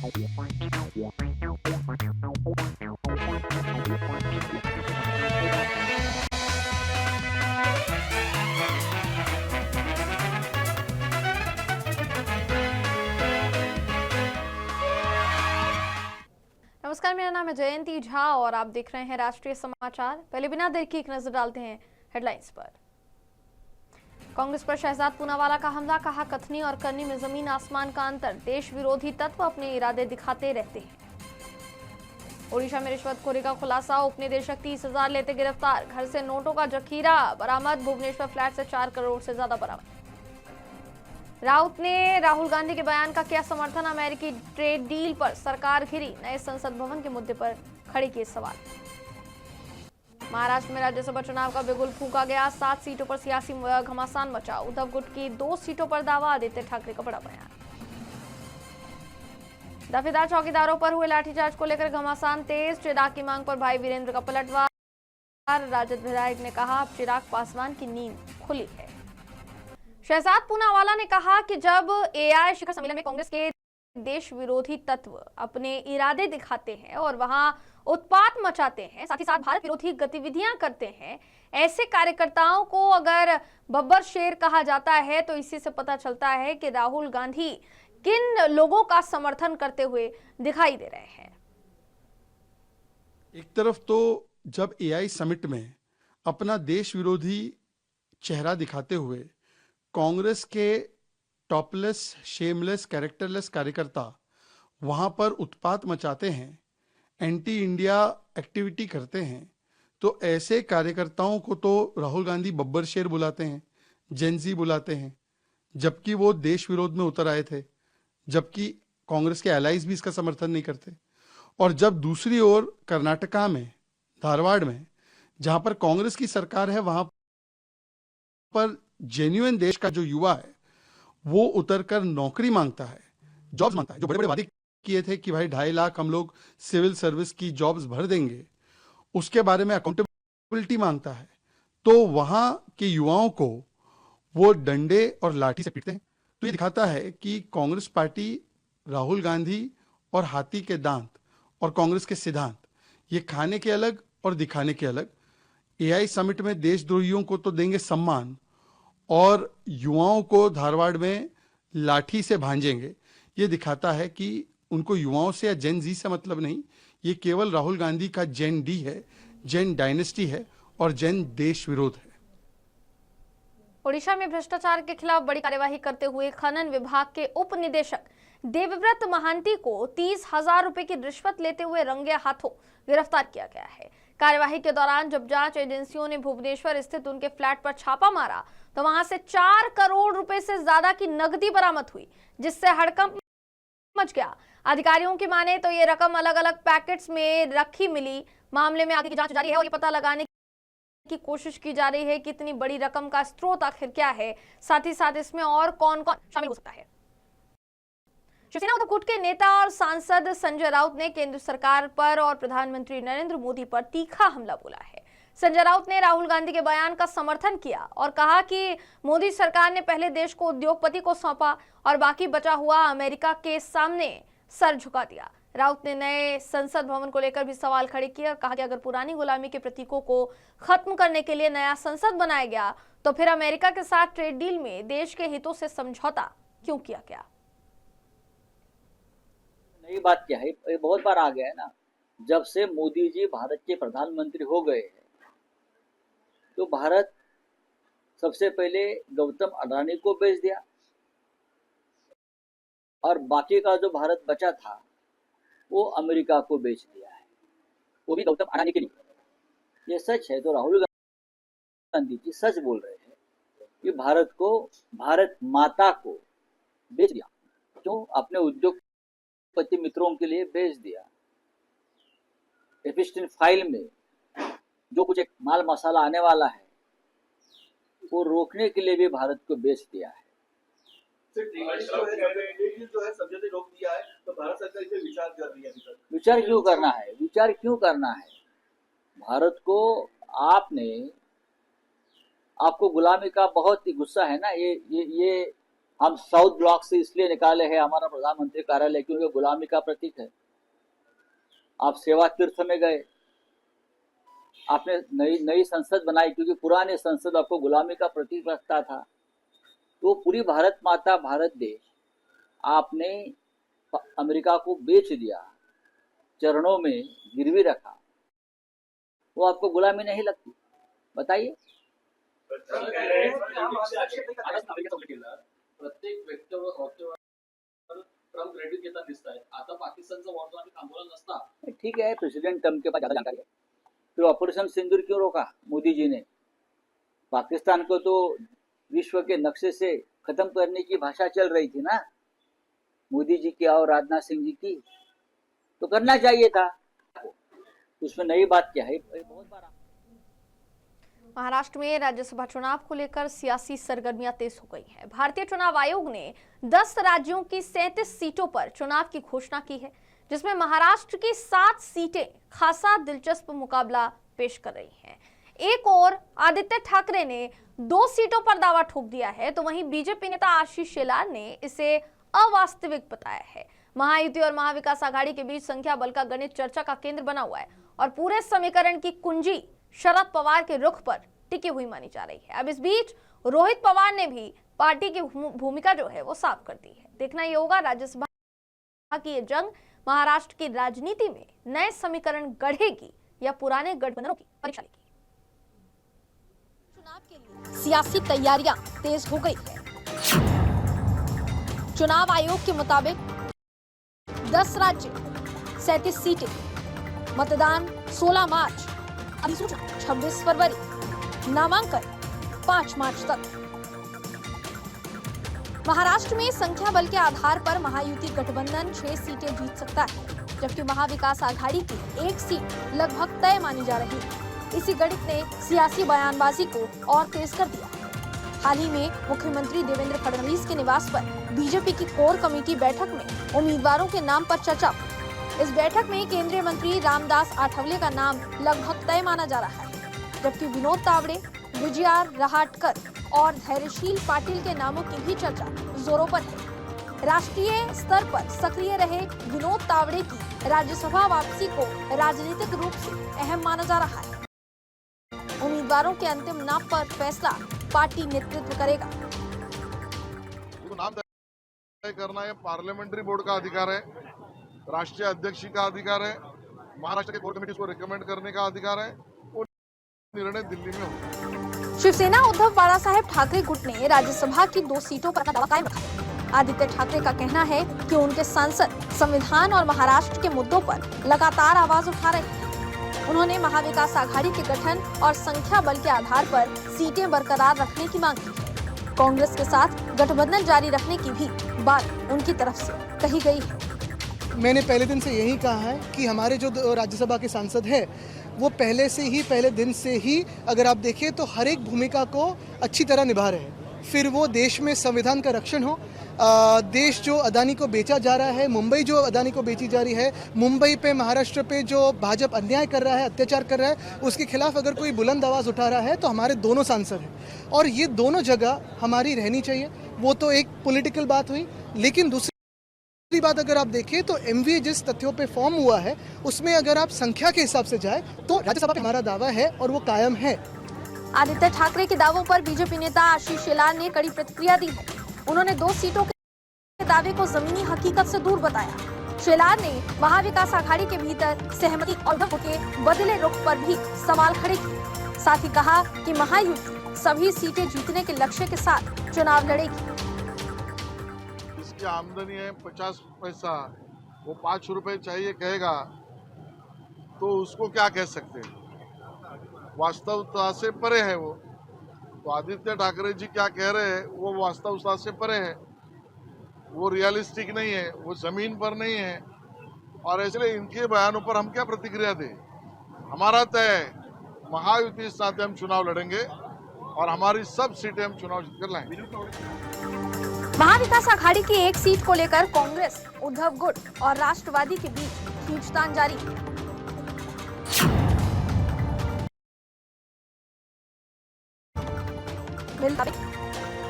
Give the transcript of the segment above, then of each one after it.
नमस्कार, मेरा नाम है जयंती झा और आप देख रहे हैं राष्ट्रीय समाचार। पहले बिना देर की एक नजर डालते हैं हेडलाइंस पर। कांग्रेस पर शहजाद पूनावाला का हमला, कहा कथनी और करनी में जमीन आसमान का अंतर, देश विरोधी तत्व अपने इरादे दिखाते रहते हैं। ओडिशा में रिश्वतखोरी का खुलासा, उपनिदेशक 30,000 लेते गिरफ्तार, घर से नोटों का जखीरा बरामद, भुवनेश्वर फ्लैट से 4 करोड़ से ज्यादा बरामद। राउत ने राहुल गांधी के बयान का किया समर्थन, अमेरिकी ट्रेड डील पर सरकार घिरी, नए संसद भवन के मुद्दे पर खड़े किए सवाल। महाराष्ट्र में राज्यसभा चुनाव का बिगुल फूंका गया, 7 सीटों पर सियासी घमासान मचा, उद्धव गुट की 2 सीटों पर दावा, आदित्य ठाकरे का बड़ा बयान। दफेदार चौकीदारों पर हुए लाठीचार्ज को लेकर घमासान तेज, चिराग की मांग पर भाई वीरेंद्र का पलटवार, राजद विधायक ने कहा अब चिराग पासवान की नींद खुली है। शहजाद पूनावाला ने कहा कि जब एआई शिखर सम्मेलन में कांग्रेस के देश विरोधी तत्व अपने इरादे दिखाते हैं और वहां उत्पात मचाते हैं, साथ ही साथ भारत विरोधी गतिविधियां करते हैं, ऐसे कार्यकर्ताओं को अगर बब्बर शेर कहा जाता है तो इसी से पता चलता है कि राहुल गांधी किन लोगों का समर्थन करते हुए दिखाई दे रहे हैं। एक तरफ तो जब एआई समिट में अपना देश विरोधी चेहरा दिखाते हुए कांग्रेस के टॉपलेस, शेमलेस, कैरेक्टरलेस कार्यकर्ता वहां पर उत्पात मचाते हैं, एंटी इंडिया एक्टिविटी करते हैं, तो ऐसे कार्यकर्ताओं को तो राहुल गांधी बब्बर शेर बुलाते हैं, जेनजी बुलाते हैं, जबकि वो देश विरोध में उतर आए थे, जबकि कांग्रेस के एलाइज भी इसका समर्थन नहीं करते। और जब दूसरी ओर कर्नाटका में, धारवाड़ में, जहां पर कांग्रेस की सरकार है, वहां पर जेन्युइन देश का जो युवा है वो उतरकर नौकरी मांगता है, जॉब्स मांगता है, जो बड़े बड़े वादे किए थे कि भाई 2.5 लाख हम लोग सिविल सर्विस की जॉब्स भर देंगे, उसके बारे में अकाउंटेबिलिटी मांगता है, तो वहां के युवाओं को वो डंडे और लाठी से पीटते हैं। तो ये दिखाता है कि कांग्रेस पार्टी, राहुल गांधी और हाथी के दांत और कांग्रेस के सिद्धांत, ये खाने के अलग और दिखाने के अलग। एआई समिट में देशद्रोहियों को तो देंगे सम्मान और युवाओं को धारवाड़ में लाठी से भांजेंगे। ये दिखाता है कि उनको युवाओं से या जेन जी से मतलब नहीं, ये केवल राहुल गांधी का जेन डी है, जेन डायनेस्टी है और जेन देश विरोध है। ओडिशा में भ्रष्टाचार के खिलाफ बड़ी कार्यवाही करते हुए खनन विभाग के उप निदेशक देवव्रत महांती को 30,000 रुपए की रिश्वत लेते हुए रंगे हाथों गिरफ्तार किया गया है। कार्यवाही के दौरान जब जांच एजेंसियों ने भुवनेश्वर स्थित उनके फ्लैट पर छापा मारा तो वहां से 4 करोड़ रुपए से ज्यादा की नकदी बरामद हुई, जिससे हड़कंप मच गया। अधिकारियों की माने तो ये रकम अलग अलग पैकेट्स में रखी मिली। मामले में आगे की जांच जारी है और ये पता लगाने की कोशिश की जा रही है कि इतनी बड़ी रकम का स्रोत आखिर क्या है, साथ ही साथ इसमें और कौन कौन शामिल हो सकता है। शिवसेना उद्धव गुट के नेता और सांसद संजय राउत ने केंद्र सरकार पर और प्रधानमंत्री नरेंद्र मोदी पर तीखा हमला बोला है। संजय राउत ने राहुल गांधी के बयान का समर्थन किया और कहा कि मोदी सरकार ने पहले देश को उद्योगपति को सौंपा और बाकी बचा हुआ अमेरिका के सामने सर झुका दिया। राउत ने नए संसद भवन को लेकर भी सवाल खड़े किए और कहा कि अगर पुरानी गुलामी के प्रतीकों को खत्म करने के लिए नया संसद बनाया गया तो फिर अमेरिका के साथ ट्रेड डील में देश के हितों से समझौता क्यों किया गया। नई बात क्या है, ये बहुत बार आ गया है ना। जब से मोदी जी भारत के प्रधानमंत्री हो गए हैं तो भारत सबसे पहले गौतम अडानी को बेच दिया और बाकी का जो भारत बचा था वो अमेरिका को बेच दिया है, वो भी गौतम अडानी के लिए। ये सच है तो राहुल गांधी जी सच बोल रहे हैं कि भारत को, भारत माता को बेच दिया। क्यों? अपने उद्योगपति मित्रों के लिए बेच दिया। एफ-15 फाइल में जो कुछ एक माल मसाला आने वाला है वो रोकने के लिए भी भारत को बेच दिया है। जो है सब जगह रोक दिया है तो भारत सरकार इसे विचार कर रही है। विचार क्यों करना है? विचार क्यों करना है? भारत को आपको गुलामी का बहुत ही गुस्सा है ना। ये हम साउथ ब्लॉक से इसलिए निकाले हैं हमारा प्रधानमंत्री कार्यालय क्योंकि गुलामी का प्रतीक है। आप सेवा तीर्थ में गए, आपने नई संसद बनाई क्योंकि पुराने संसद आपको गुलामी का प्रतीक रखता था। तो पूरी भारत माता, भारत देश आपने अमेरिका को बेच दिया, चरणों में गिरवी रखा, वो आपको गुलामी नहीं लगती? बताइए। प्रत्येक व्यक्तीवर ट्रम्प क्रेडिट घेताना दिसत आहेत। आता पाकिस्तानचा वॉर आम्ही थांबवला नसता। ठीक है, प्रेसिडेंट ट्रम्प के पास ज्यादा जानकारी है। फिर ऑपरेशन सिंदूर क्यों रोका मोदी जी ने? पाकिस्तान को तो विश्व के नक्शे से खत्म करने की भाषा चल रही थी ना, मोदी जी की और राजनाथ सिंह जी की, तो करना चाहिए था। उसमें नई बात क्या है? बहुत बार महाराष्ट्र में राज्यसभा चुनाव को लेकर सियासी सरगर्मियां तेज हो गई हैं। भारतीय चुनाव आयोग ने 10 राज्यों की 37 सीटों पर चुनाव की घोषणा की है, जिसमें महाराष्ट्र की 7 सीटें खासा दिलचस्प मुकाबला पेश कर रही हैं। एक और आदित्य ठाकरे ने 2 सीटों पर दावा ठोक दिया है, तो वहीं बीजेपी नेता आशीष शेलार ने इसे अवास्तविक बताया है। महायुति और महाविकास आघाड़ी के बीच संख्या बल का गणित चर्चा का केंद्र बना हुआ है और पूरे समीकरण की कुंजी शरद पवार के रुख पर टिकी हुई मानी जा रही है। अब इस बीच रोहित पवार ने भी पार्टी की भूमिका जो है वो साफ कर दी है। देखना ये होगा राज्यसभा की ये जंग महाराष्ट्र की राजनीति में नए समीकरण गढ़ेगी या पुराने गठबंधनों की परीक्षा लेगी। चुनाव के लिए सियासी तैयारियां तेज हो गई है। चुनाव आयोग के मुताबिक 10 राज्य, 37 सीटें, मतदान 16 मार्च, अधिसूचना 26 फरवरी, नामांकन 5 मार्च तक। महाराष्ट्र में संख्या बल के आधार पर महायुति गठबंधन 6 सीटें जीत सकता है, जबकि महाविकास आघाड़ी की 1 सीट लगभग तय मानी जा रही है। इसी गणित ने सियासी बयानबाजी को और तेज कर दिया। हाल ही में मुख्यमंत्री देवेंद्र फडणवीस के निवास पर बीजेपी की कोर कमेटी बैठक में उम्मीदवारों के नाम पर चर्चा हुई। इस बैठक में केंद्रीय मंत्री रामदास आठवले का नाम लगभग तय माना जा रहा है, जबकि विनोद तावड़े, विजयार रहाटकर और धैर्यशील पाटिल के नामों की भी चर्चा जोरों पर है। राष्ट्रीय स्तर पर सक्रिय रहे विनोद तावड़े की राज्यसभा वापसी को राजनीतिक रूप से अहम माना जा रहा है। उम्मीदवारों के अंतिम नाम पर फैसला पार्टी नेतृत्व करेगा। नाम तय करना ये पार्लियामेंट्री बोर्ड का अधिकार है, राष्ट्रीय अध्यक्ष का अधिकार है, महाराष्ट्र के कोर कमेटी को रिकमेंड करने का अधिकार है, वो निर्णय दिल्ली में होगा। शिवसेना उद्धव बाळासाहेब ठाकरे गुट ने राज्यसभा की 2 सीटों पर अपना दावा कायम रखा है। आदित्य ठाकरे का कहना है कि उनके सांसद संविधान और महाराष्ट्र के मुद्दों पर लगातार आवाज उठा रहे हैं। उन्होंने महाविकास आघाड़ी के गठन और संख्या बल के आधार पर सीटें बरकरार रखने की मांग की है। कांग्रेस के साथ गठबंधन जारी रखने की भी बात उनकी तरफ से कही गई है। मैंने पहले दिन से यही कहा है कि हमारे जो राज्यसभा के सांसद हैं वो पहले दिन से ही अगर आप देखें तो हर एक भूमिका को अच्छी तरह निभा रहे हैं। फिर वो देश में संविधान का रक्षण हो, देश जो अदानी को बेचा जा रहा है, मुंबई जो अदानी को बेची जा रही है, मुंबई पे महाराष्ट्र पे जो भाजपा अन्याय कर रहा है, अत्याचार कर रहा है, उसके खिलाफ अगर कोई बुलंद आवाज़ उठा रहा है तो हमारे दोनों सांसद हैं और ये दोनों जगह हमारी रहनी चाहिए। वो तो एक पॉलिटिकल बात हुई, लेकिन दूसरी बात अगर आप देखें तो एमवीए जिस तथ्यों पे फॉर्म हुआ है उसमें अगर आप संख्या के हिसाब से जाए तो राज्यसभा पे हमारा दावा है और वो कायम है। आदित्य ठाकरे के दावों पर बीजेपी नेता आशीष शेलार ने कड़ी प्रतिक्रिया दी है। उन्होंने 2 सीटों के दावे को जमीनी हकीकत से दूर बताया। शेलार ने महाविकास आघाड़ी के भीतर सहमति और उद्धव के बदले रुख पर भी सवाल खड़े किए। साथ ही कहा कि महायुति सभी सीटें जीतने के लक्ष्य के साथ चुनाव लड़ेगी। जिसकी आमदनी है 50 पैसा, वो 5 रुपए चाहिए कहेगा तो उसको क्या कह सकते हैं? वास्तवता से परे है वो। तो आदित्य ठाकरे जी क्या कह रहे हैं वो वास्तवता से परे है, वो रियलिस्टिक नहीं है, वो जमीन पर नहीं है और इसलिए इनके बयानों पर हम क्या प्रतिक्रिया दें? हमारा तय महायुति के साथ हम चुनाव लड़ेंगे और हमारी सब सीटें हम चुनाव जीतकर लाएंगे। महाविकास आघाड़ी की 1 सीट को लेकर कांग्रेस, उद्धव गुट और राष्ट्रवादी के बीच खींचतान जारी है।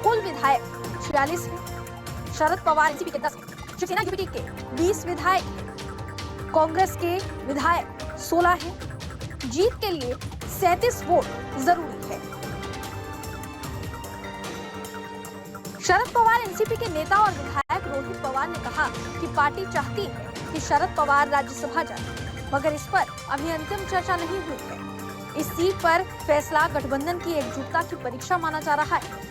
कुल विधायक 46 है, शरद पवार एनसीपी के 10 है, शिवसेना यूपीटी के 20 विधायक हैं, कांग्रेस के विधायक 16 हैं। जीत के लिए 37 वोट जरूरी है। शरद पवार एनसीपी के नेता और विधायक रोहित पवार ने कहा कि पार्टी चाहती है कि शरद पवार राज्यसभा जाए, मगर इस पर अभी अंतिम चर्चा नहीं हुई है। इस सीट पर फैसला गठबंधन की एकजुटता की परीक्षा माना जा रहा है।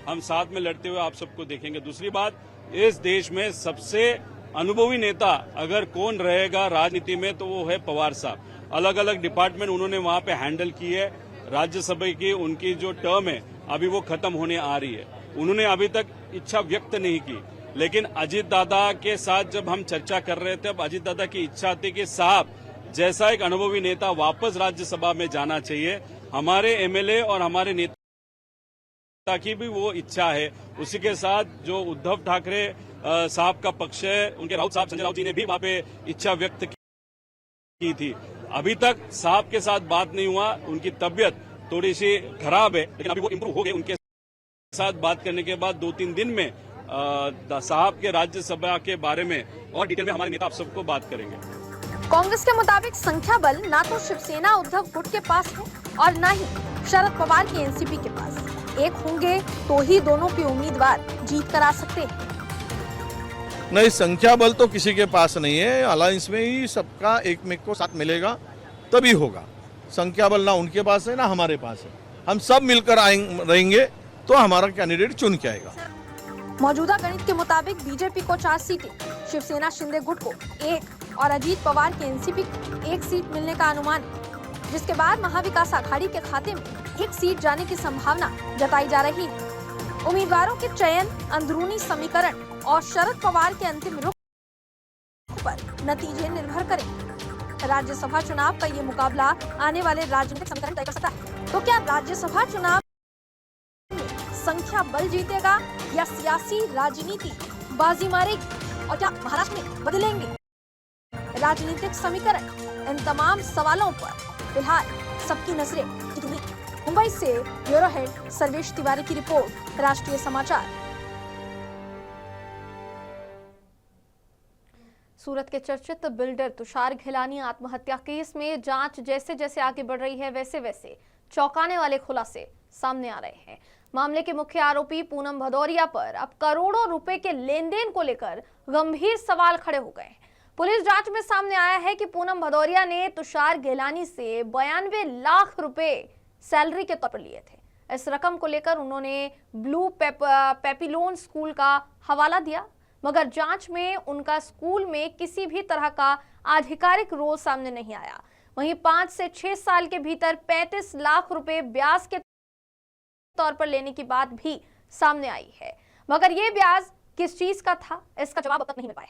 हम साथ में लड़ते हुए आप सबको देखेंगे। दूसरी बात, इस देश में सबसे अनुभवी नेता अगर कौन रहेगा राजनीति में तो वो है पवार साहब। अलग अलग डिपार्टमेंट उन्होंने वहां पे हैंडल की है। राज्यसभा की उनकी जो टर्म है अभी वो खत्म होने आ रही है। उन्होंने अभी तक इच्छा व्यक्त नहीं की, लेकिन अजीत दादा के साथ जब हम चर्चा कर रहे थे अब अजीत दादा की इच्छा थी कि साहब जैसा एक अनुभवी नेता वापस राज्यसभा में जाना चाहिए। हमारे एमएलए और हमारे नेता की भी वो इच्छा है। उसी के साथ जो उद्धव ठाकरे साहब का पक्ष है, उनके राउत साहब संजय राउत जी ने भी वहां पे इच्छा व्यक्त की थी। अभी तक साहब के साथ बात नहीं हुआ, उनकी तबीयत थोड़ी सी खराब है, लेकिन अभी वो इम्प्रूव हो गए। उनके साथ बात करने के बाद 2-3 दिन में साहब के राज्यसभा के बारे में और डिटेल में हमारे नेता आप सबको बात करेंगे। कांग्रेस के मुताबिक संख्या बल ना तो शिवसेना उद्धव गुट के पास है और न ही शरद पवार की एनसीपी के पास। एक होंगे तो ही दोनों के उम्मीदवार जीत कर आ सकते हैं। नहीं, संख्या बल तो किसी के पास नहीं है। अलायंस में ही सबका एक में को साथ मिलेगा तभी होगा। संख्या बल ना उनके पास है ना हमारे पास है। हम सब मिलकर रहेंगे तो हमारा कैंडिडेट चुन के आएगा। मौजूदा गणित के मुताबिक बीजेपी को 4 सीटें, शिवसेना शिंदे गुट को 1 और अजीत पवार के एनसीपी को 1 सीट मिलने का अनुमान है, जिसके बाद महाविकास आघाड़ी के खाते में 1 सीट जाने की संभावना जताई जा रही है। उम्मीदवारों के चयन, अंदरूनी समीकरण और शरद पवार के अंतिम रुख पर नतीजे निर्भर करेंगे। राज्यसभा चुनाव का ये मुकाबला आने वाले राजनीतिक समीकरण तय कर सकता है। तो क्या राज्यसभा चुनाव संख्या बल जीतेगा या सियासी राजनीति बाजी मारेगी, और क्या महाराष्ट्र में बदलेंगे राजनीतिक समीकरण? इन तमाम सवालों पर फिलहाल सबकी नजरें टिकी। मुंबई से ब्यूरो हेड सर्वेश तिवारी की रिपोर्ट, राष्ट्रीय समाचार। सूरत के चर्चित बिल्डर तुषार घेलानी आत्महत्या केस में जांच जैसे जैसे आगे बढ़ रही है वैसे वैसे चौंकाने वाले खुलासे सामने आ रहे हैं। मामले के मुख्य आरोपी पूनम भदौरिया पर अब करोड़ों रुपए के लेन देन को लेकर गंभीर सवाल खड़े हो गए हैं। पुलिस जांच में सामने आया है कि पूनम भदौरिया ने तुषार घेलानी से 92 लाख रुपए सैलरी के तौर पर लिए थे। इस रकम को लेकर उन्होंने ब्लू पेपिलोन स्कूल का हवाला दिया, मगर जांच में उनका स्कूल में किसी भी तरह का आधिकारिक रोल सामने नहीं आया। वहीं 5 से 6 साल के भीतर 35 लाख रुपए ब्याज के तौर पर लेने की बात भी सामने आई है, मगर यह ब्याज किस चीज का था इसका जवाब अब तक नहीं मिल पाया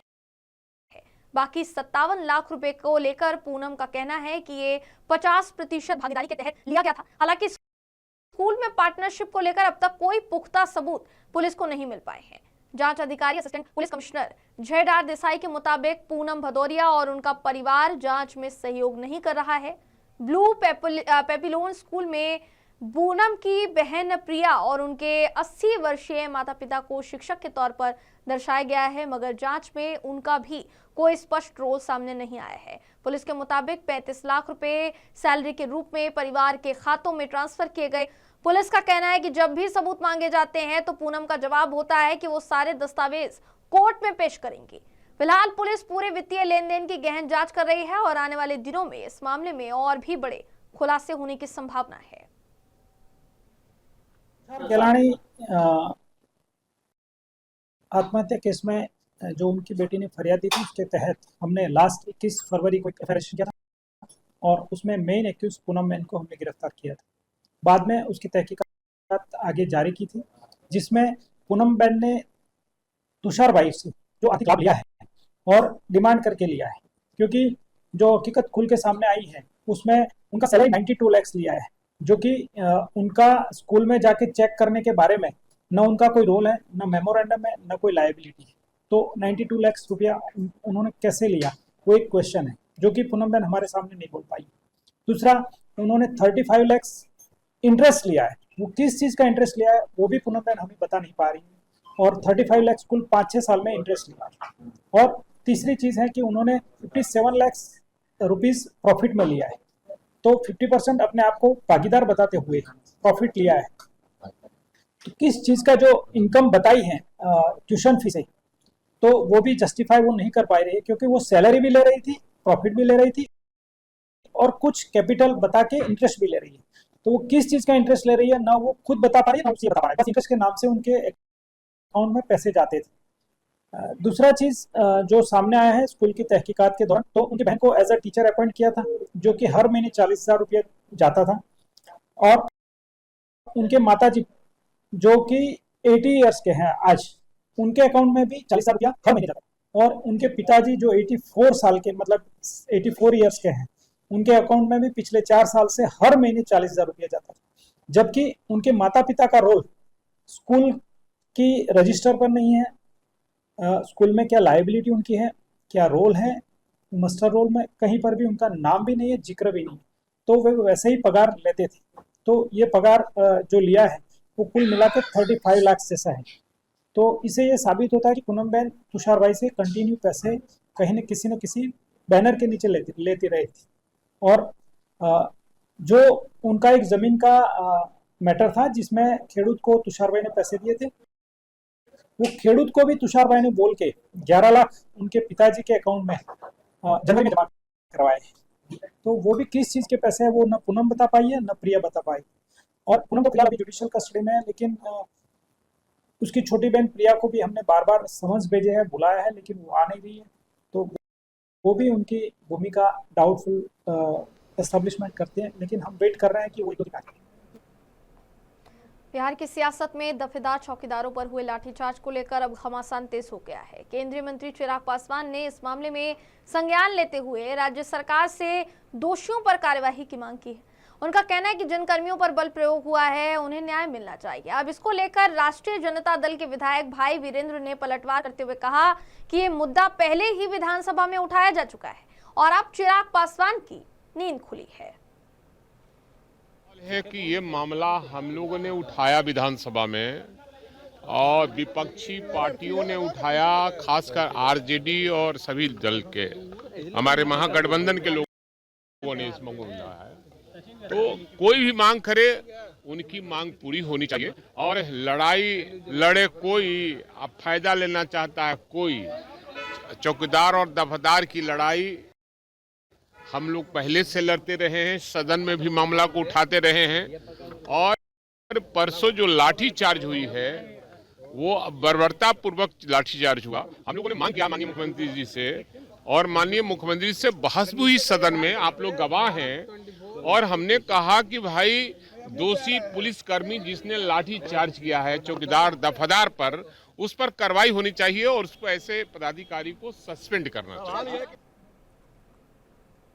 है। बाकी 57 लाख रुपए को लेकर पूनम का कहना है कि ये 50% भागीदारी के तहत लिया गया था। हालांकि स्कूल में पार्टनरशिप को लेकर अब तक कोई पुख्ता सबूत पुलिस को नहीं मिल पाए हैं। जांच अधिकारी असिस्टेंट पुलिस कमिश्नर जयडार देसाई के मुताबिक पूनम भदौरिया और उनका परिवार जांच में सहयोग नहीं कर रहा है। ब्लू पेपिलोन स्कूल में पूनम की बहन प्रिया और उनके 80 वर्षीय माता पिता को शिक्षक के तौर पर दर्शाया गया है, मगर जांच में उनका भी कोई स्पष्ट रोल सामने नहीं आया है। पुलिस के मुताबिक 35 लाख रुपए सैलरी के रूप में परिवार के खातों में ट्रांसफर किए गए। पुलिस का कहना है कि जब भी सबूत मांगे जाते हैं तो पूनम का जवाब होता है कि वो सारे दस्तावेज कोर्ट में पेश करेंगी। फिलहाल पुलिस पूरे वित्तीय लेन देन की गहन जांच कर रही है और आने वाले दिनों में इस मामले में और भी बड़े खुलासे होने की संभावना है। घेलानी आत्महत्या केस में जो उनकी बेटी ने फरियाद दी थी उसके तहत हमने लास्ट 21 फरवरी को एफआईआर किया था और उसमें मेन एक्यूज पूनम मैन को हमने गिरफ्तार किया था। बाद में उसकी तहकीकात आगे जारी की थी, जिसमें पूनम बेन ने तुषार भाई से जो आर्थिक लाभ लिया है और डिमांड करके लिया है, क्योंकि जो हकीकत खुल के सामने आई है उसमें उनका सैलरी 92 लाख लिया है, जो कि उनका स्कूल में जाके चेक करने के बारे में न उनका कोई रोल है, न मेमोरेंडम है, न कोई लायबिलिटी है। तो 92 लाख रुपया उन्होंने कैसे लिया वो एक क्वेश्चन है, जो कि पूनम बेन हमारे सामने नहीं बोल पाई। दूसरा, उन्होंने 35 लाख इंटरेस्ट लिया है, वो किस चीज़ का इंटरेस्ट लिया है वो भी पूनम बहन हमें बता नहीं पा रही है। और 35 लाख कुल 5-6 साल में इंटरेस्ट लिया। और तीसरी चीज़ है कि उन्होंने 57 लाख रुपीज़ प्रॉफिट में लिया है, तो 50% अपने आप को भागीदार बताते हुए प्रॉफिट लिया है। तो किस चीज़ का जो इनकम बताई है ट्यूशन फी से, तो वो भी जस्टिफाई वो नहीं कर पा रही है, क्योंकि वो सैलरी भी ले रही थी, प्रॉफिट भी ले रही थी और कुछ कैपिटल बता के इंटरेस्ट भी ले रही है। तो वो किस चीज़ का इंटरेस्ट ले रही है ना वो खुद बता पा रही है ना उसे बता पा रही है, बस इंटरेस्ट के नाम से उनके अकाउंट में पैसे जाते थे। दूसरा चीज़ जो सामने आया है स्कूल की तहकीकात के दौरान, तो उनकी बहन को एज अ टीचर अपॉइंट किया था, जो कि हर महीने 40,000 रुपये जाता था। और उनके माताजी जो कि 80 ईयर्स के हैं आज, उनके अकाउंट में भी 40,000 रुपया हर महीने जाता। और उनके पिताजी जो 84 साल के मतलब 84 ईयर्स के हैं, उनके अकाउंट में भी पिछले 4 साल से हर महीने 40,000 रुपया जाता था। जबकि उनके माता पिता का रोल स्कूल की रजिस्टर पर नहीं है, स्कूल में क्या लायबिलिटी उनकी है, क्या रोल है, मास्टर रोल में कहीं पर भी उनका नाम भी नहीं है, जिक्र भी नहीं है, तो वे वैसे ही पगार लेते थे। तो ये पगार जो लिया है वो कुल मिला के 35 लाख जैसा है। तो इसे ये साबित होता है कि पूनम बहन तुषार भाई से कंटिन्यू पैसे कहीं न किसी बैनर के नीचे लेती रही थी। और जो उनका एक ज़मीन का मैटर था जिसमें खेडूत को तुषार भाई ने पैसे दिए थे, वो खेडूत को भी तुषार भाई ने बोल के 11 लाख उनके पिताजी के अकाउंट में जनवरी में जमा करवाए। तो वो भी किस चीज़ के पैसे हैं वो न पूनम बता पाई है न प्रिया बता पाई। और पूनम तो फिलहाल अभी जुडिशियल कस्टडी में है, लेकिन उसकी छोटी बहन प्रिया को भी हमने बार बार समझ भेजे है, बुलाया है, लेकिन वो आ नहीं रही है। तो वो भी उनकी भूमिका डाउटफुल एस्टेब्लिशमेंट करते हैं, लेकिन हम वेट कर रहे हैं कि वो दिखाएं। बिहार की सियासत में दफेदार चौकीदारों पर हुए लाठीचार्ज को लेकर अब घमासान तेज हो गया है। केंद्रीय मंत्री चिराग पासवान ने इस मामले में संज्ञान लेते हुए राज्य सरकार से दोषियों पर कार्यवाही की मांग की है। उनका कहना है कि जिन कर्मियों पर बल प्रयोग हुआ है उन्हें न्याय मिलना चाहिए। अब इसको लेकर राष्ट्रीय जनता दल के विधायक भाई वीरेंद्र ने पलटवार करते हुए कहा कि ये मुद्दा पहले ही विधानसभा में उठाया जा चुका है और अब चिराग पासवान की नींद खुली है कि ये मामला हम लोगों ने उठाया विधानसभा में और विपक्षी पार्टियों ने उठाया, खासकर आरजेडी और सभी दल के हमारे महागठबंधन के लोगों ने इस मांग को उठाया है। तो कोई भी मांग करे उनकी मांग पूरी होनी चाहिए। और लड़ाई लड़े कोई, अब फायदा लेना चाहता है कोई, चौकीदार और दफादार की लड़ाई हम लोग पहले से लड़ते रहे हैं, सदन में भी मामला को उठाते रहे हैं। और परसों जो लाठी चार्ज हुई है वो बर्बरता पूर्वक लाठी चार्ज हुआ। हम लोगों ने मांग किया माननीय मुख्यमंत्री जी से, और माननीय मुख्यमंत्री से बहस भी हुई सदन में, आप लोग गवाह हैं। और हमने कहा कि भाई दोषी पुलिसकर्मी जिसने लाठी चार्ज किया है चौकीदार दफादार पर, उस पर कार्रवाई होनी चाहिए और उसको ऐसे पदाधिकारी को सस्पेंड करना चाहिए।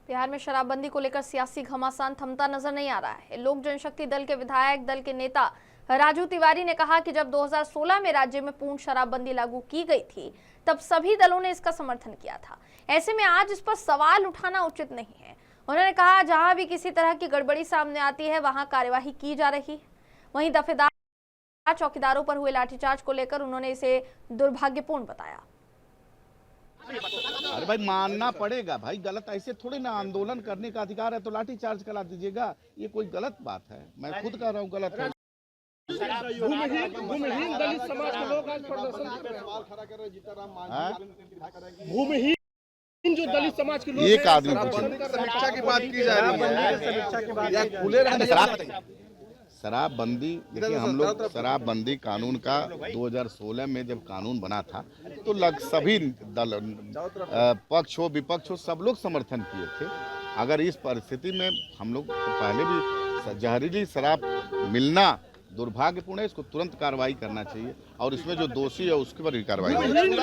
बिहार में शराबबंदी को लेकर सियासी घमासान थमता नजर नहीं आ रहा है। लोक जनशक्ति दल के विधायक दल के नेता राजू तिवारी ने कहा कि जब 2016 में राज्य में पूर्ण शराबबंदी लागू की गई थी तब सभी दलों ने इसका समर्थन किया था। ऐसे में आज इस पर सवाल उठाना उचित नहीं है। उन्होंने कहा जहां भी किसी तरह की गड़बड़ी सामने आती है वहां कार्यवाही की जा रही है। वहीं दफेदार चौकीदारों पर हुए लाठीचार्ज को लेकर उन्होंने इसे दुर्भाग्यपूर्ण बताया। अरे भाई मानना पड़ेगा भाई, गलत ऐसे थोड़े ना, आंदोलन करने का अधिकार है तो लाठी चार्ज करा दीजिएगा, ये कोई गलत बात है। मैं खुद कह रहा हूँ गलत है। भूमिहीन दलित समाज के लोग आज प्रदर्शन भूमिहीन जो दलित समाज के लोग एक आदमी समीक्षा की बात की जा रही है। शराबबंदी, देखिए हम लोग शराबबंदी कानून का 2016 में जब कानून बना था तो सभी दल, पक्ष हो विपक्ष हो, सब लोग समर्थन किए थे। अगर इस परिस्थिति में हम लोग पहले भी जहरीली शराब मिलना दुर्भाग्यपूर्ण है, इसको तुरंत कार्रवाई करना चाहिए और इसमें जो दोषी है उसके पर भी कार्रवाई नहीं।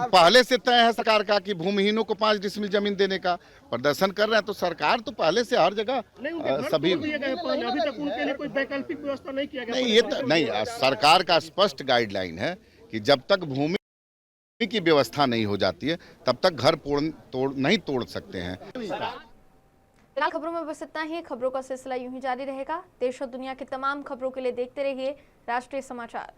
पहले से तय है सरकार का कि भूमिहीनों को 5 डिसमिल जमीन देने का। प्रदर्शन कर रहे हैं तो सरकार तो पहले से हर जगह सभी अभी तक उनके लिए कोई वैकल्पिक व्यवस्था नहीं किया गया। नहीं, ये तो नहीं, सरकार का स्पष्ट गाइडलाइन है कि जब तक भूमि की व्यवस्था नहीं हो जाती है तब तक घर नहीं तोड़ सकते हैं। फिलहाल खबरों में बस इतना ही। खबरों का सिलसिला यूं ही जारी रहेगा। देश और दुनिया की तमाम खबरों के लिए देखते रहिए राष्ट्रीय समाचार।